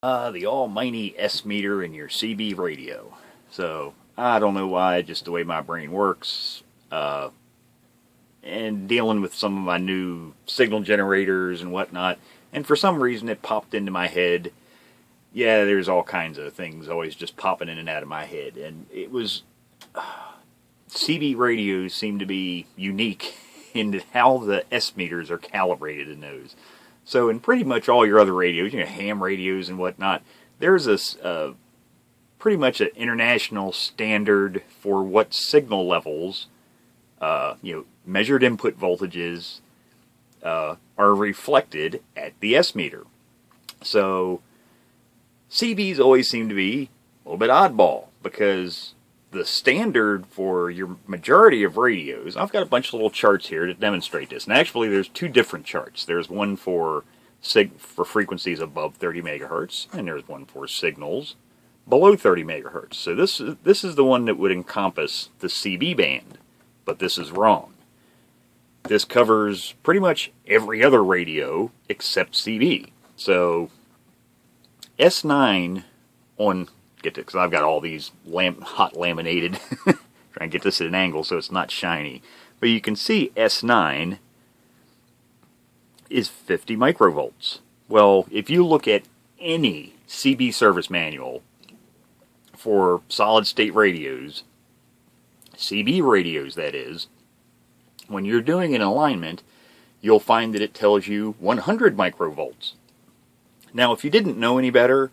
The almighty S meter in your CB radio. So, I don't know why, just the way my brain works, and dealing with some of my new signal generators and whatnot, and for some reason it popped into my head. Yeah, there's all kinds of things always just popping in and out of my head, and it was, CB radios seem to be unique in how the S meters are calibrated in those. So in pretty much all your other radios, ham radios and whatnot, there's this pretty much an international standard for what signal levels, measured input voltages, are reflected at the S meter. So CBs always seem to be a little bit oddball, because the standard for your majority of radios, I've got a bunch of little charts here to demonstrate this. And actually there's two different charts. There's one for frequencies above 30 megahertz, and there's one for signals below 30 megahertz. So this is the one that would encompass the CB band, but this is wrong. This covers pretty much every other radio except CB. So S-9 on, get this, because I've got all these hot laminated, trying to get this at an angle so it's not shiny. But you can see S9 is 50 microvolts. Well, if you look at any CB service manual for solid state radios, CB radios that is, when you're doing an alignment, you'll find that it tells you 100 microvolts. Now, if you didn't know any better,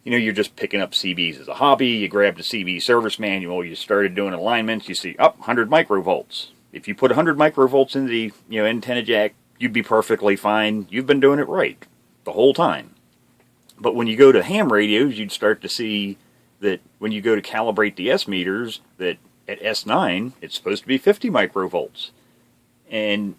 you're just picking up CBs as a hobby, you grabbed a CB service manual, you started doing alignments, you see, 100 microvolts. If you put 100 microvolts in the antenna jack, you'd be perfectly fine. You've been doing it right the whole time. But when you go to ham radios, you'd start to see that when you go to calibrate the S meters, that at S9, it's supposed to be 50 microvolts. And,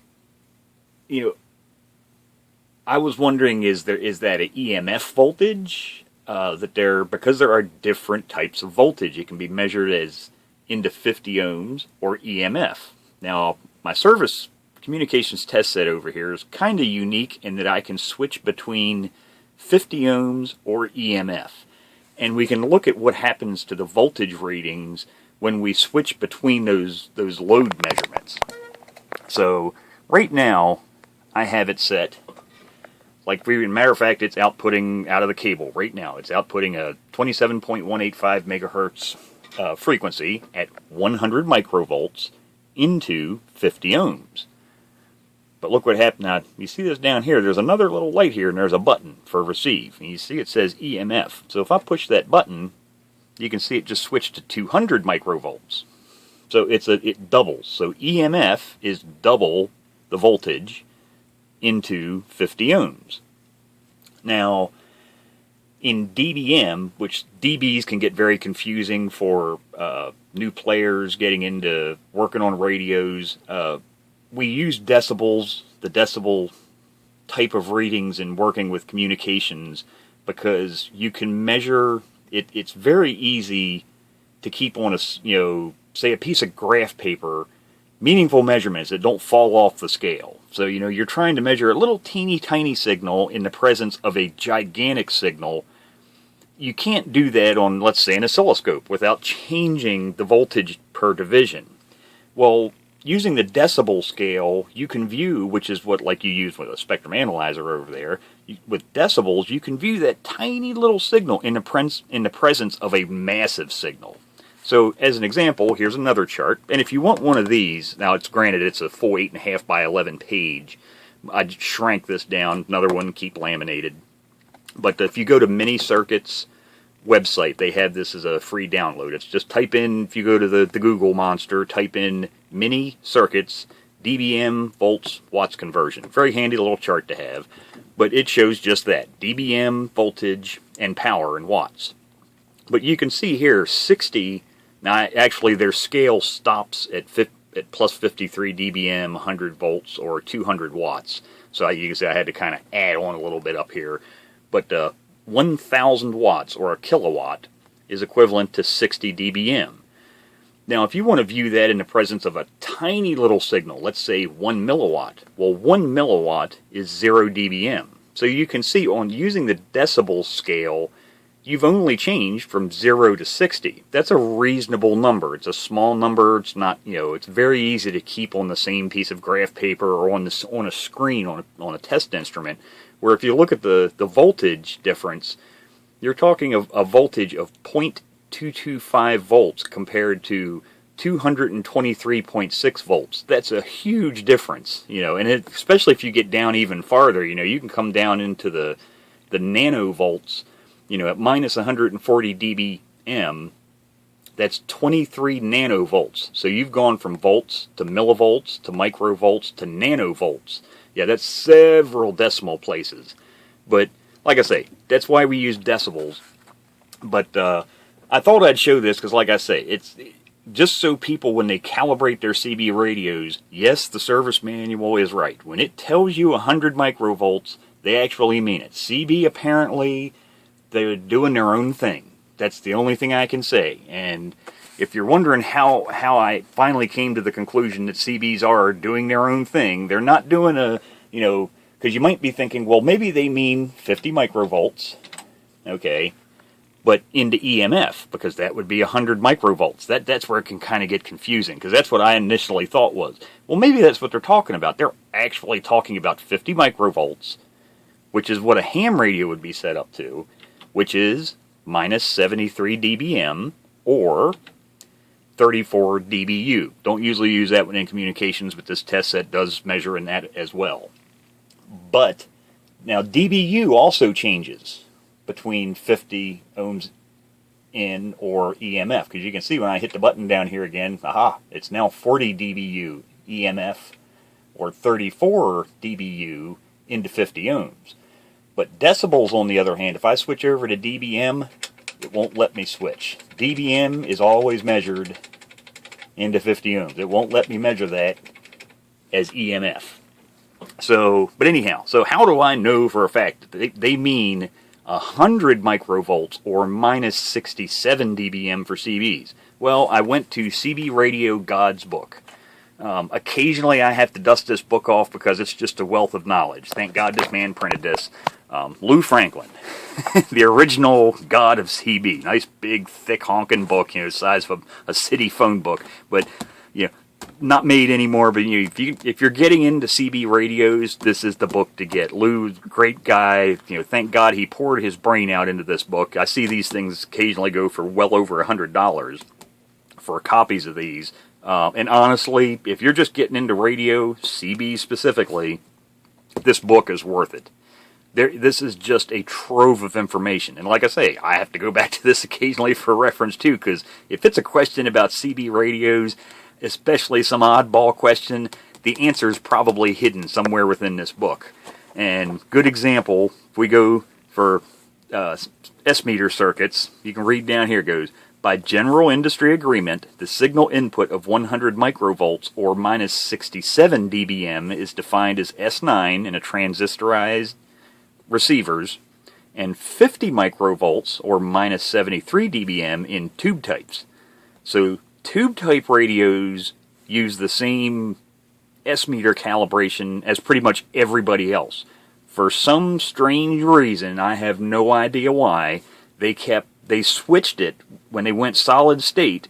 I was wondering, is that an EMF voltage? Because there are different types of voltage. It can be measured as into 50 ohms or EMF. Now, my service communications test set over here is kind of unique in that I can switch between 50 ohms or EMF. And we can look at what happens to the voltage readings when we switch between those load measurements. So, right now, I have it set, matter of fact, it's outputting out of the cable right now. It's outputting a 27.185 megahertz frequency at 100 microvolts into 50 ohms. But look what happened. Now, you see this down here. There's another little light here, and there's a button for receive. And you see it says EMF. So if I push that button, you can see it just switched to 200 microvolts. So it doubles. So EMF is double the voltage into 50 ohms. Now, in dBm, which dBs can get very confusing for new players getting into working on radios, we use decibels, the decibel type of readings in working with communications, because you can measure it. It's very easy to keep on say a piece of graph paper, meaningful measurements that don't fall off the scale. So, you're trying to measure a little teeny tiny signal in the presence of a gigantic signal. You can't do that on, let's say, an oscilloscope without changing the voltage per division. Well, using the decibel scale, you can view, which is what you use with a spectrum analyzer over there, with decibels, you can view that tiny little signal in the presence of a massive signal. So, as an example, here's another chart. And if you want one of these, now it's granted it's a full 8.5 by 11 page. I shrank this down. Another one, keep laminated. But if you go to Mini Circuits website, they have this as a free download. It's just type in, if you go to the Google monster, type in Mini Circuits, dBm, volts, watts conversion. Very handy little chart to have. But it shows just that, dBm, voltage, and power in watts. But you can see here, 60... Now, actually, their scale stops at plus 53 dBm, 100 volts, or 200 watts. So you can see I had to kind of add on a little bit up here. But 1,000 watts, or a kilowatt, is equivalent to 60 dBm. Now, if you want to view that in the presence of a tiny little signal, let's say 1 milliwatt. Well, 1 milliwatt is 0 dBm. So you can see on using the decibel scale, you've only changed from 0 to 60. That's a reasonable number. It's a small number. It's not, it's very easy to keep on the same piece of graph paper or on a screen on a test instrument. Where if you look at the voltage difference, you're talking of a voltage of 0.225 volts compared to 223.6 volts. That's a huge difference, and especially if you get down even farther, you can come down into the nanovolts, at minus 140 dBm, that's 23 nanovolts. So you've gone from volts to millivolts to microvolts to nanovolts. Yeah, that's several decimal places. But like I say, that's why we use decibels. But I thought I'd show this because, like I say, it's just so people, when they calibrate their CB radios, yes, the service manual is right. When it tells you 100 microvolts, they actually mean it. CB, apparently, they're doing their own thing. That's the only thing I can say. And if you're wondering how I finally came to the conclusion that CBs are doing their own thing, they're not doing because you might be thinking, well, maybe they mean 50 microvolts, okay, but into EMF, because that would be 100 microvolts. That's where it can kind of get confusing, because that's what I initially thought was. Well, maybe that's what they're talking about. They're actually talking about 50 microvolts, which is what a ham radio would be set up to, which is minus 73 dBm, or 34 dBu. Don't usually use that in communications, but this test set does measure in that as well. But now dBu also changes between 50 ohms in or EMF, because you can see when I hit the button down here again, it's now 40 dBu EMF or 34 dBu into 50 ohms. But decibels, on the other hand, if I switch over to dBm, it won't let me switch. dBm is always measured into 50 ohms. It won't let me measure that as EMF. So, but anyhow, so how do I know for a fact that they mean 100 microvolts or minus 67 dBm for CBs? Well, I went to CB Radio God's book. Occasionally I have to dust this book off because it's just a wealth of knowledge. Thank God this man printed this. Lou Franklin, the original god of CB. Nice, big, thick, honking book, the size of a city phone book. But, not made anymore. But if you're getting into CB radios, this is the book to get. Lou's a great guy. Thank God he poured his brain out into this book. I see these things occasionally go for well over $100 for copies of these. And honestly, if you're just getting into radio, CB specifically, this book is worth it. This is just a trove of information. And like I say, I have to go back to this occasionally for reference too, because if it's a question about CB radios, especially some oddball question, the answer is probably hidden somewhere within this book. And good example, if we go for S-meter circuits, you can read down here, it goes, by general industry agreement, the signal input of 100 microvolts or minus 67 dBm is defined as S-9 in a transistorized receivers, and 50 microvolts or minus 73 dBm in tube types. So tube type radios use the same S-meter calibration as pretty much everybody else. For some strange reason, I have no idea why, they switched it when they went solid state.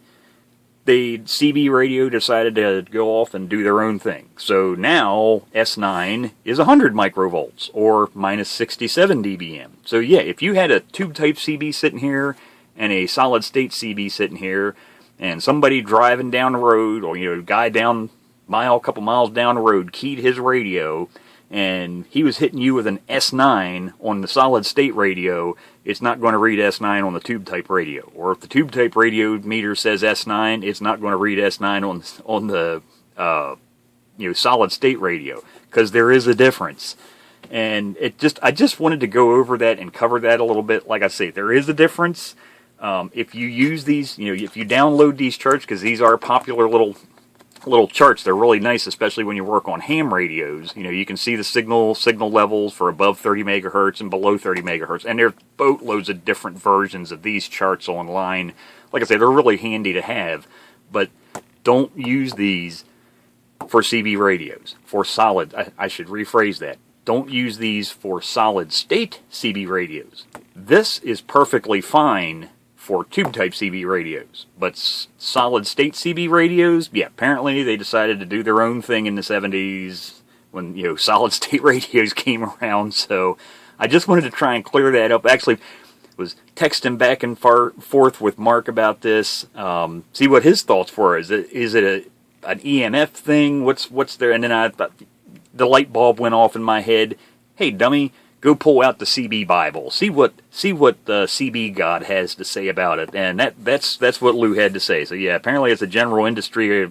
The CB radio decided to go off and do their own thing. So now S9 is 100 microvolts or minus 67 dBm. So yeah, if you had a tube type CB sitting here and a solid state CB sitting here, and somebody driving down the road, or a guy couple miles down the road keyed his radio, and he was hitting you with an S9 on the solid state radio, it's not going to read S9 on the tube type radio. Or if the tube type radio meter says S9, it's not going to read S9 on the solid state radio, because there is a difference. And I just wanted to go over that and cover that a little bit. Like I say, there is a difference. If you use these, if you download these charts, because these are popular little charts, they're really nice, especially when you work on ham radios. You can see the signal levels for above 30 megahertz and below 30 megahertz, and there's boatloads of different versions of these charts online. Like I say, they're really handy to have, but don't use these for CB radios. For solid, I should rephrase that. don't use these for solid-state CB radios. This is perfectly fine for tube-type CB radios. But solid-state CB radios, yeah, apparently they decided to do their own thing in the 70s when, solid-state radios came around. So I just wanted to try and clear that up. Actually, was texting back and forth with Mark about this, see what his thoughts were. Is it an EMF thing? What's there? And then I thought the light bulb went off in my head. Hey, dummy, go pull out the CB Bible. See what the CB God has to say about it. And that's what Lou had to say. So yeah, apparently it's a general industry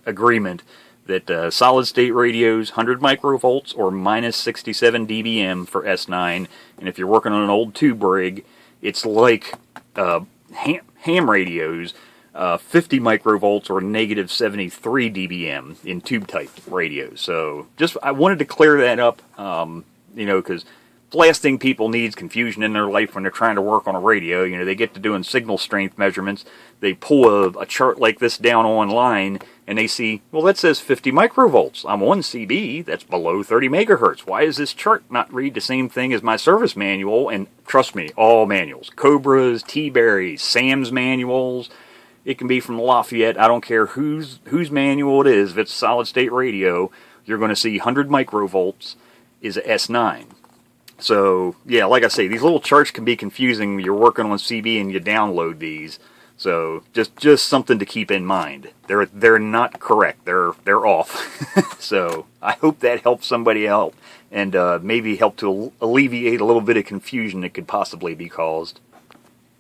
agreement that solid state radios 100 microvolts or minus 67 dBm for S9. And if you're working on an old tube rig, it's like ham radios. 50 microvolts or negative 73 dBm in tube-type radios. So I wanted to clear that up, because the last thing people need is confusion in their life when they're trying to work on a radio. They get to doing signal strength measurements. They pull a chart like this down online, and they see, well, that says 50 microvolts. I'm on CB. That's below 30 megahertz. Why does this chart not read the same thing as my service manual? And trust me, all manuals. Cobras, T-Berries, Sam's manuals. It can be from Lafayette. I don't care whose manual it is. If it's a solid-state radio, you're going to see 100 microvolts is a S9. So, yeah, like I say, these little charts can be confusing when you're working on CB and you download these. So, just something to keep in mind. They're not correct. They're off. So, I hope that helps somebody out and maybe help to alleviate a little bit of confusion that could possibly be caused.